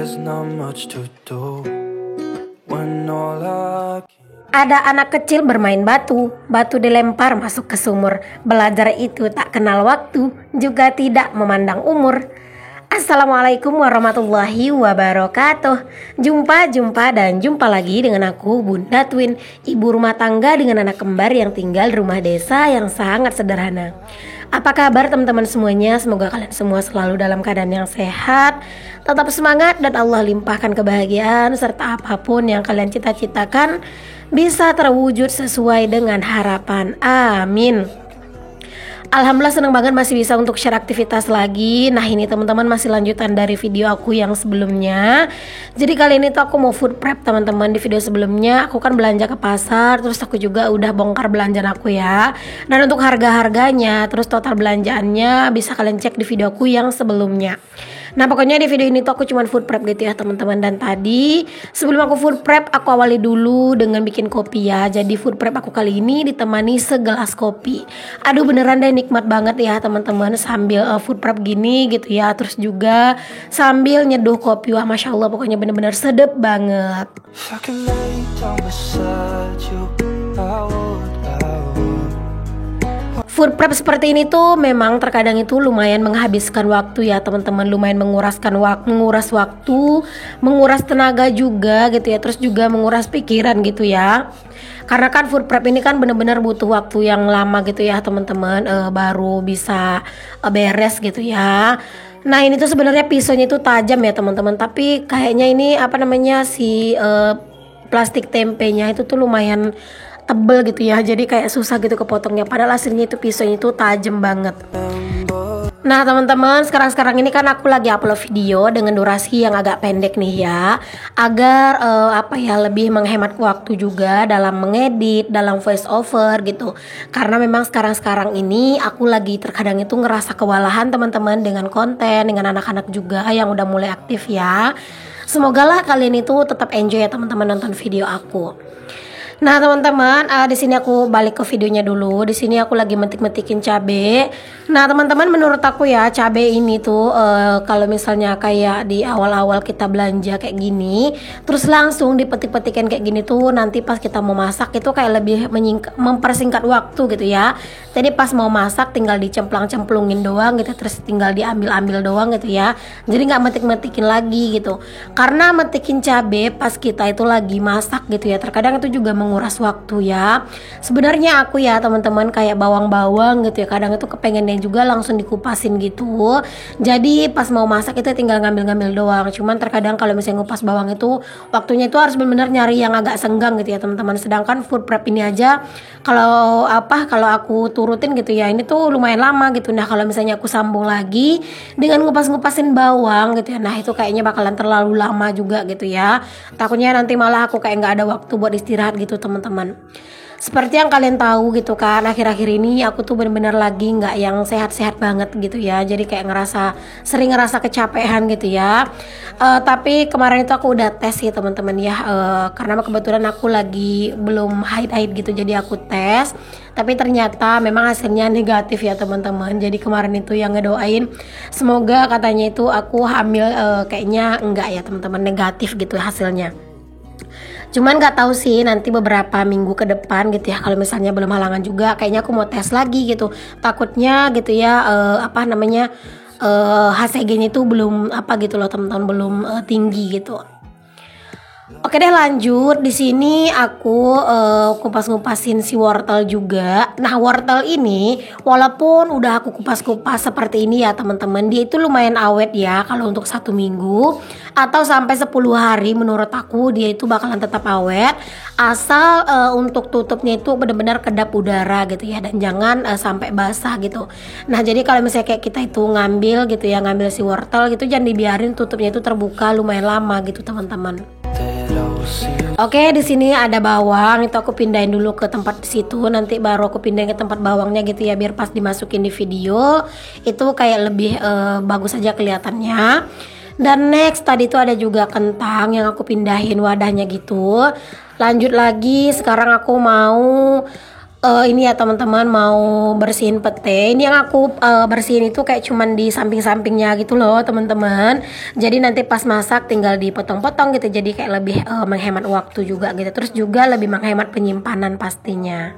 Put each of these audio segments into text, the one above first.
there's not much to do when all I can. Ada anak kecil bermain batu, batu dilempar masuk ke sumur. Belajar itu tak kenal waktu, juga tidak memandang umur. Assalamualaikum warahmatullahi wabarakatuh. Jumpa lagi dengan aku Bunda Twin, ibu rumah tangga dengan anak kembar yang tinggal di rumah desa yang sangat sederhana. Apa kabar teman-teman semuanya? Semoga kalian semua selalu dalam keadaan yang sehat, tetap semangat, dan Allah limpahkan kebahagiaan serta apapun yang kalian cita-citakan bisa terwujud sesuai dengan harapan. Amin. Alhamdulillah senang banget masih bisa untuk share aktivitas lagi. Nah ini teman-teman masih lanjutan dari video aku yang sebelumnya. Jadi kali ini tuh aku mau food prep teman-teman. Di video sebelumnya aku kan belanja ke pasar, terus aku juga udah bongkar belanjaan aku ya. Dan untuk harga-harganya, terus total belanjaannya bisa kalian cek di video aku yang sebelumnya. Nah pokoknya di video ini tuh aku cuman food prep gitu ya teman-teman. Dan tadi sebelum aku food prep, aku awali dulu dengan bikin kopi ya. Jadi food prep aku kali ini ditemani segelas kopi. Aduh beneran deh nikmat banget ya teman-teman sambil food prep gini gitu ya. Terus juga sambil nyeduh kopi. Wah Masya Allah pokoknya bener-bener sedep banget. If I could lay down beside you, I would. Food prep seperti ini tuh memang terkadang itu lumayan menghabiskan waktu ya teman-teman, lumayan menguras waktu, menguras tenaga juga gitu ya, terus juga menguras pikiran gitu ya. Karena kan food prep ini kan bener-bener butuh waktu yang lama gitu ya teman-teman, baru bisa beres gitu ya. Nah ini tuh sebenarnya pisaunya itu tajam ya teman-teman, tapi kayaknya ini si plastik tempenya itu tuh lumayan tebel gitu ya, jadi kayak susah gitu kepotongnya, padahal aslinya itu pisaunya itu tajam banget. Nah teman-teman, sekarang ini kan aku lagi upload video dengan durasi yang agak pendek nih ya, agar lebih menghemat waktu juga dalam mengedit, dalam voice over gitu. Karena memang sekarang ini aku lagi terkadang itu ngerasa kewalahan teman-teman dengan konten, dengan anak-anak juga yang udah mulai aktif ya. Semoga lah kalian itu tetap enjoy ya teman-teman nonton video aku. Nah teman-teman, di sini aku balik ke videonya dulu. Di sini aku lagi metik-metikin cabe. Nah teman-teman, menurut aku ya cabe ini tuh kalau misalnya kayak di awal-awal kita belanja kayak gini, terus langsung dipetik-petikin kayak gini tuh, nanti pas kita mau masak itu kayak lebih mempersingkat waktu gitu ya. Jadi pas mau masak tinggal dicemplang-cemplungin doang gitu, terus tinggal diambil-ambil doang gitu ya. Jadi nggak metik-metikin lagi gitu. Karena metikin cabe pas kita itu lagi masak gitu ya, terkadang itu juga menguras waktu ya. Sebenarnya aku ya teman-teman kayak bawang-bawang gitu ya, kadang itu kepengennya juga langsung dikupasin gitu. Jadi pas mau masak itu tinggal ngambil-ngambil doang. Cuman terkadang kalau misalnya ngupas bawang itu waktunya itu harus benar-benar nyari yang agak senggang gitu ya teman-teman. Sedangkan food prep ini aja kalau aku turutin gitu ya, ini tuh lumayan lama gitu. Nah kalau misalnya aku sambung lagi dengan ngupas-ngupasin bawang gitu ya, nah itu kayaknya bakalan terlalu lama juga gitu ya. Takutnya nanti malah aku kayak nggak ada waktu buat istirahat gitu teman-teman. Seperti yang kalian tahu gitu kan, akhir-akhir ini aku tuh bener-bener lagi nggak yang sehat-sehat banget gitu ya. Jadi kayak sering ngerasa kecapean gitu ya. Tapi kemarin itu aku udah tes ya teman-teman ya, karena kebetulan aku lagi belum haid gitu, jadi aku tes. Tapi ternyata memang hasilnya negatif ya teman-teman. Jadi kemarin itu yang ngedoain semoga katanya itu aku hamil, kayaknya enggak ya teman-teman, negatif gitu hasilnya. Cuman nggak tahu sih nanti beberapa minggu ke depan gitu ya, kalau misalnya belum halangan juga kayaknya aku mau tes lagi gitu. Takutnya gitu ya HCG-nya itu belum gitu loh teman-teman, belum tinggi gitu. Oke deh lanjut, di sini aku kupas-kupasin si wortel juga. Nah wortel ini walaupun udah aku kupas-kupas seperti ini ya teman-teman, dia itu lumayan awet ya kalau untuk 1 minggu atau sampai 10 hari. Menurut aku dia itu bakalan tetap awet asal untuk tutupnya itu benar-benar kedap udara gitu ya, dan jangan sampai basah gitu. Nah jadi kalau misalnya kayak kita itu ngambil si wortel gitu, jangan dibiarin tutupnya itu terbuka lumayan lama gitu teman-teman. Oke, di sini ada bawang, itu aku pindahin dulu ke tempat situ, nanti baru aku pindahin ke tempat bawangnya gitu ya, biar pas dimasukin di video itu kayak lebih bagus aja kelihatannya. Dan next tadi itu ada juga kentang yang aku pindahin wadahnya gitu. Lanjut lagi, sekarang aku mau Ini ya teman-teman, mau bersihin pete. Ini yang aku bersihin itu kayak cuman di samping-sampingnya gitu loh teman-teman. Jadi nanti pas masak tinggal dipotong-potong gitu. Jadi kayak lebih menghemat waktu juga gitu. Terus juga lebih menghemat penyimpanan pastinya.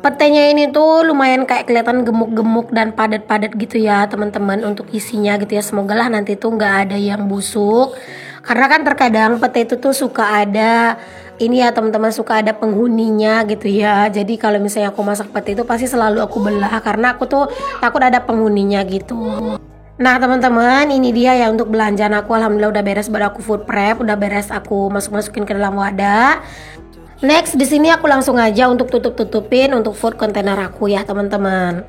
Petenya ini tuh lumayan kayak kelihatan gemuk-gemuk dan padat-padat gitu ya teman-teman untuk isinya gitu ya. Semoga lah nanti tuh nggak ada yang busuk. Karena kan terkadang pete itu tuh suka ada ini ya teman-teman, suka ada penghuninya gitu ya. Jadi kalau misalnya aku masak pete itu pasti selalu aku belah karena aku tuh takut ada penghuninya gitu. Nah teman-teman, ini dia ya untuk belanjaan aku. Alhamdulillah udah beres buat aku food prep, udah beres aku masukin ke dalam wadah. Next di sini aku langsung aja untuk tutupin untuk food container aku ya teman-teman.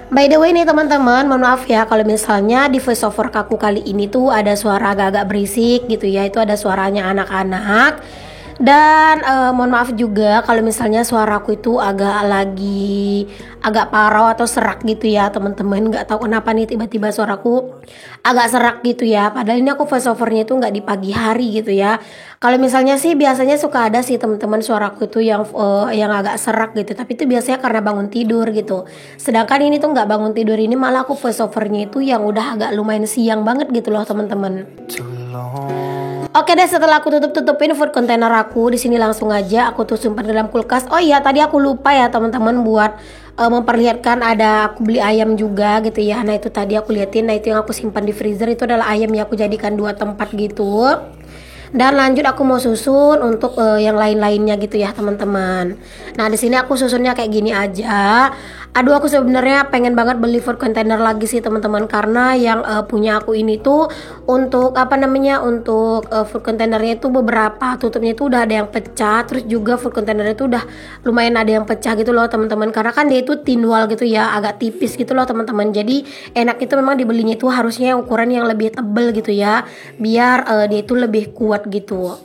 By the way nih teman-teman, mohon maaf ya kalau misalnya di voice over aku kali ini tuh ada suara agak-agak berisik gitu ya. Itu ada suaranya anak-anak. Dan mohon maaf juga kalau misalnya suaraku itu agak parau atau serak gitu ya teman-teman. Nggak tahu kenapa nih tiba-tiba suaraku agak serak gitu ya. Padahal ini aku voice overnya itu nggak di pagi hari gitu ya. Kalau misalnya sih biasanya suka ada sih teman-teman suaraku itu yang agak serak gitu. Tapi itu biasanya karena bangun tidur gitu. Sedangkan ini tuh nggak bangun tidur, ini malah aku voice overnya itu yang udah agak lumayan siang banget gitu loh teman-teman. Oke deh, setelah aku tutupin food container aku, di sini langsung aja aku tuh simpan dalam kulkas. Oh iya, tadi aku lupa ya teman-teman buat memperlihatkan ada aku beli ayam juga gitu ya. Nah itu tadi aku liatin, nah itu yang aku simpan di freezer itu adalah ayam yang aku jadikan 2 tempat gitu. Dan lanjut aku mau susun untuk yang lain-lainnya gitu ya teman-teman. Nah di sini aku susunnya kayak gini aja. Aduh aku sebenarnya pengen banget beli food container lagi sih teman-teman, karena yang punya aku ini tuh untuk untuk food containernya itu beberapa tutupnya itu udah ada yang pecah, terus juga food containernya itu udah lumayan ada yang pecah gitu loh teman-teman, karena kan dia itu tin wall gitu ya, agak tipis gitu loh teman-teman. Jadi enak itu memang dibelinya itu harusnya ukuran yang lebih tebel gitu ya, biar dia itu lebih kuat gitu.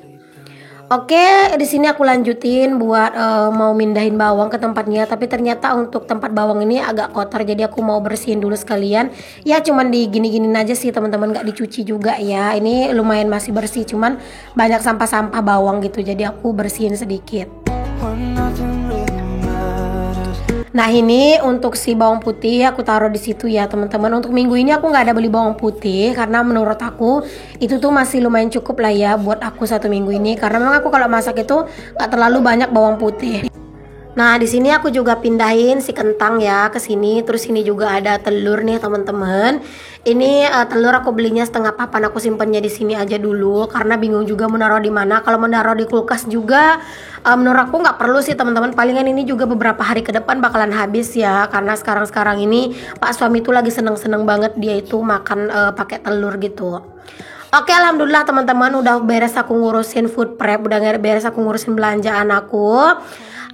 Oke, di sini aku lanjutin buat mau mindahin bawang ke tempatnya, tapi ternyata untuk tempat bawang ini agak kotor, jadi aku mau bersihin dulu sekalian. Ya cuman digini-giniin aja sih teman-teman, nggak dicuci juga ya. Ini lumayan masih bersih, cuman banyak sampah-sampah bawang gitu, jadi aku bersihin sedikit. Nah ini untuk si bawang putih aku taruh di situ ya teman-teman. Untuk minggu ini aku nggak ada beli bawang putih karena menurut aku itu tuh masih lumayan cukup lah ya buat aku 1 minggu ini. Karena memang aku kalau masak itu nggak terlalu banyak bawang putih. Nah di sini aku juga pindahin si kentang ya ke sini. Terus ini juga ada telur nih teman-teman. Ini telur aku belinya setengah papan, aku simpannya di sini aja dulu karena bingung juga mau naruh di mana. Kalau mau naruh di kulkas juga menurut aku nggak perlu sih teman-teman. Palingan ini juga beberapa hari ke depan bakalan habis ya, karena sekarang ini Pak suami itu lagi seneng-seneng banget dia itu makan pakai telur gitu. Oke, alhamdulillah teman-teman udah beres aku ngurusin food prep, udah beres aku ngurusin belanjaan aku.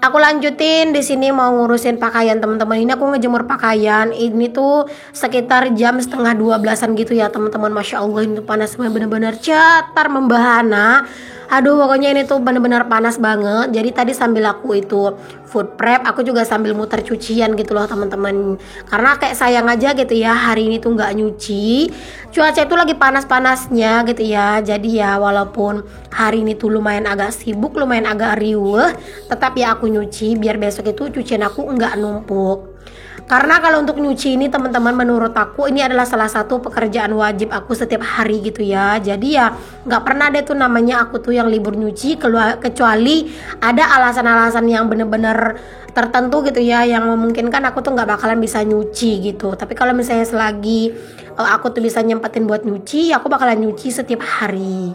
Aku lanjutin di sini mau ngurusin pakaian teman-teman. Ini aku ngejemur pakaian. Ini tuh sekitar jam setengah 12-an gitu ya teman-teman. Masya Allah ini tuh panasnya bener-bener cetar membahana. Aduh pokoknya ini tuh bener-bener panas banget. Jadi tadi sambil aku itu food prep, aku juga sambil muter cucian gitu loh teman-teman. Karena kayak sayang aja gitu ya hari ini tuh nggak nyuci. Cuaca itu lagi panas-panasnya gitu ya. Jadi ya walaupun hari ini tuh lumayan agak sibuk, lumayan agak riuh, tetap ya aku nyuci biar besok itu cucian aku nggak numpuk. Karena kalau untuk nyuci ini teman-teman menurut aku ini adalah salah satu pekerjaan wajib aku setiap hari gitu ya. Jadi ya nggak pernah ada tuh namanya aku tuh yang libur nyuci kecuali ada alasan-alasan yang bener-bener tertentu gitu ya, yang memungkinkan aku tuh nggak bakalan bisa nyuci gitu. Tapi kalau misalnya selagi aku tuh bisa nyempetin buat nyuci, aku bakalan nyuci setiap hari.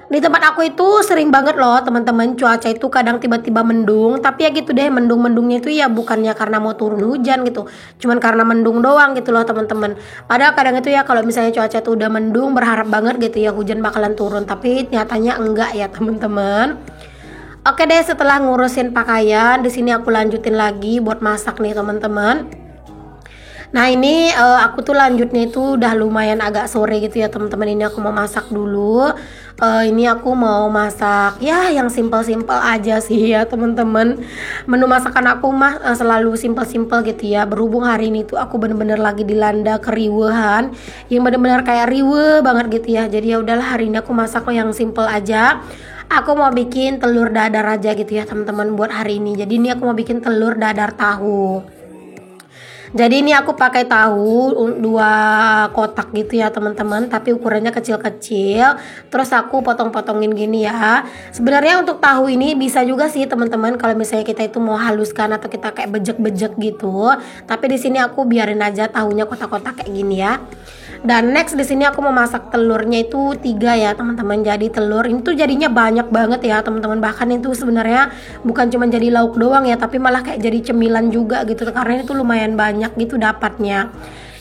Di tempat aku itu sering banget loh teman-teman cuaca itu kadang tiba-tiba mendung, tapi ya gitu deh, mendung-mendungnya itu ya bukannya karena mau turun hujan gitu, cuman karena mendung doang gitu loh teman-teman. Padahal kadang itu ya kalau misalnya cuaca itu udah mendung berharap banget gitu ya hujan bakalan turun, tapi nyatanya enggak ya teman-teman. Oke deh, setelah ngurusin pakaian di sini aku lanjutin lagi buat masak nih teman-teman. Nah ini aku tuh lanjutnya itu udah lumayan agak sore gitu ya teman-teman. Ini aku mau masak dulu. Ini aku mau masak ya yang simple-simple aja sih ya teman-teman. Menu masakan aku mah selalu simple-simple gitu ya. Berhubung hari ini tuh aku bener-bener lagi dilanda keriuhan, yang bener-bener kayak riwe banget gitu ya. Jadi ya udahlah, hari ini aku masak yang simple aja. Aku mau bikin telur dadar aja gitu ya teman-teman buat hari ini. Jadi ini aku mau bikin telur dadar tahu. Jadi ini aku pakai tahu 2 kotak gitu ya teman-teman, tapi ukurannya kecil-kecil. Terus aku potong-potongin gini ya. Sebenarnya untuk tahu ini bisa juga sih teman-teman kalau misalnya kita itu mau haluskan atau kita kayak bejek-bejek gitu. Tapi di sini aku biarin aja tahunya kotak-kotak kayak gini ya. Dan next di sini aku mau masak telurnya itu 3 ya teman-teman. Jadi telur ini tuh jadinya banyak banget ya teman-teman. Bahkan itu sebenarnya bukan cuma jadi lauk doang ya, tapi malah kayak jadi cemilan juga gitu. Karena ini tuh lumayan banyak gitu dapatnya.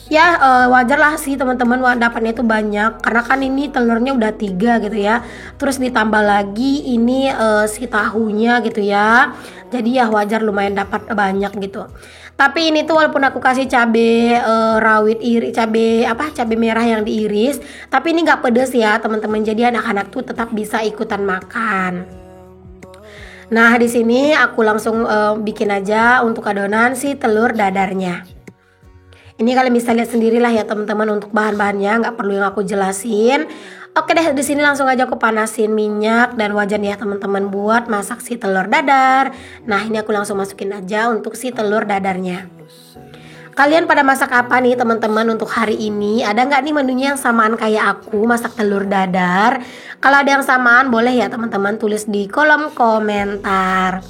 Ya wajar lah sih teman-teman dapatnya itu banyak. Karena kan ini telurnya udah 3 gitu ya. Terus ditambah lagi ini si tahunya gitu ya. Jadi ya wajar lumayan dapat banyak gitu. Tapi ini tuh walaupun aku kasih cabe rawit cabe merah yang diiris, tapi ini nggak pedes ya teman-teman. Jadi anak-anak tuh tetap bisa ikutan makan. Nah di sini aku langsung bikin aja untuk adonan si telur dadarnya. Ini kalian bisa lihat sendirilah ya teman-teman untuk bahan-bahannya, nggak perlu yang aku jelasin. Oke deh, di sini langsung aja aku panasin minyak dan wajan ya teman-teman buat masak si telur dadar. Nah ini aku langsung masukin aja untuk si telur dadarnya. Kalian pada masak apa nih teman-teman untuk hari ini? Ada nggak nih menunya yang samaan kayak aku masak telur dadar? Kalau ada yang samaan boleh ya teman-teman tulis di kolom komentar.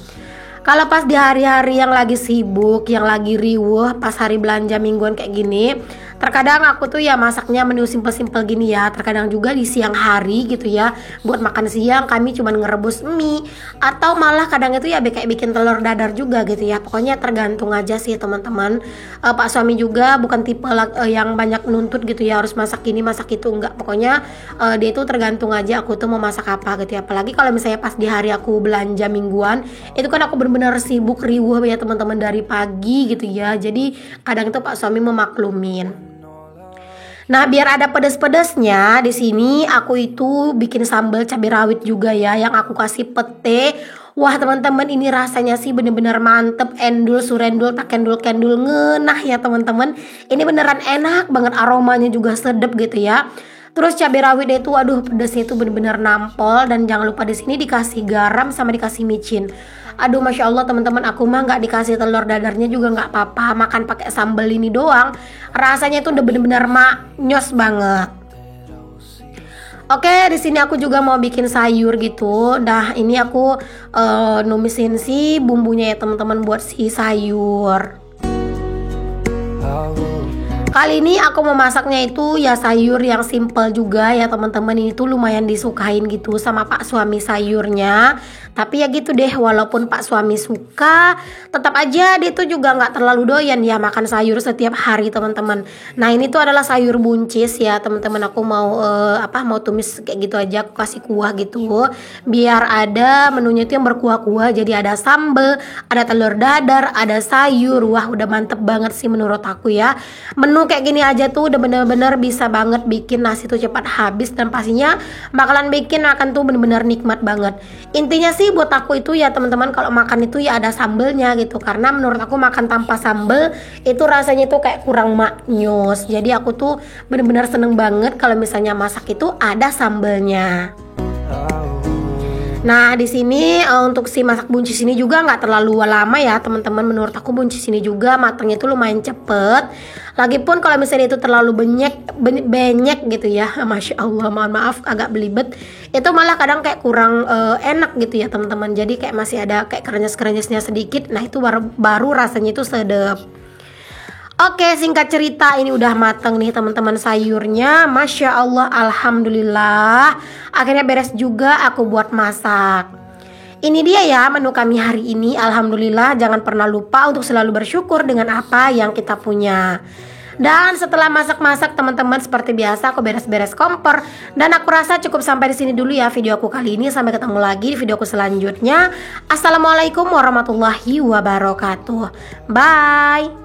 Kalau pas di hari-hari yang lagi sibuk, yang lagi riuh, pas hari belanja mingguan kayak gini, terkadang aku tuh ya masaknya menu simple-simple gini ya. Terkadang juga di siang hari gitu ya, buat makan siang kami cuma ngerebus mie, atau malah kadang itu ya kayak bikin telur dadar juga gitu ya. Pokoknya tergantung aja sih teman-teman. Pak suami juga bukan tipe yang banyak nuntut gitu ya, harus masak ini masak itu, enggak. Pokoknya dia itu tergantung aja aku tuh mau masak apa gitu ya. Apalagi kalau misalnya pas di hari aku belanja mingguan, itu kan aku benar sibuk riuh ya teman-teman dari pagi gitu ya. Jadi kadang itu Pak suami memaklumin. Nah biar ada pedas-pedasnya di sini aku itu bikin sambal cabai rawit juga ya, yang aku kasih pete. Wah teman-teman ini rasanya sih bener-bener mantep, endul surendul tak kendul ngenah ya teman-teman. Ini beneran enak banget, aromanya juga sedap gitu ya. Terus cabai rawit itu aduh pedasnya itu bener-bener nampol, dan jangan lupa di sini dikasih garam sama dikasih micin. Aduh masya Allah teman-teman, aku mah nggak dikasih telur dadarnya juga nggak apa-apa, makan pakai sambal ini doang rasanya itu udah bener-bener maknyos banget. Oke, di sini aku juga mau bikin sayur gitu. Nah ini aku numisin si bumbunya ya teman-teman buat si sayur. Kali ini aku mau masaknya itu ya sayur yang simple juga ya teman-teman. Ini tuh lumayan disukain gitu sama Pak suami sayurnya. Tapi ya gitu deh, walaupun Pak suami suka, tetap aja dia tuh juga nggak terlalu doyan ya makan sayur setiap hari teman-teman. Nah ini tuh adalah sayur buncis ya teman-teman. Aku mau mau tumis kayak gitu aja, aku kasih kuah gitu. Biar ada menunya itu yang berkuah-kuah. Jadi ada sambal, ada telur dadar, ada sayur. Wah udah mantep banget sih menurut aku ya. Menu kayak gini aja tuh udah bener-bener bisa banget bikin nasi tuh cepat habis, dan pastinya bakalan bikin akan tuh bener-bener nikmat banget. Intinya sih buat aku itu ya teman-teman, kalau makan itu ya ada sambelnya gitu, karena menurut aku makan tanpa sambel itu rasanya tuh kayak kurang maknyus. Jadi aku tuh bener-bener seneng banget kalau misalnya masak itu ada sambelnya. Nah di sini untuk si masak buncis ini juga nggak terlalu lama ya teman-teman. Menurut aku buncis ini juga matangnya itu lumayan cepet. Lagipun kalau misalnya itu terlalu banyak gitu ya, masya Allah, mohon maaf agak belibet, itu malah kadang kayak kurang enak gitu ya teman-teman. Jadi kayak masih ada kayak krenyes-krenyesnya sedikit. Nah itu baru rasanya itu sedap. Oke, singkat cerita ini udah mateng nih teman-teman sayurnya. Masya Allah, alhamdulillah. Akhirnya beres juga aku buat masak. Ini dia ya menu kami hari ini. Alhamdulillah, jangan pernah lupa untuk selalu bersyukur dengan apa yang kita punya. Dan setelah masak-masak teman-teman, seperti biasa aku beres-beres kompor. Dan aku rasa cukup sampai di sini dulu ya video aku kali ini. Sampai ketemu lagi di video aku selanjutnya. Assalamualaikum warahmatullahi wabarakatuh. Bye.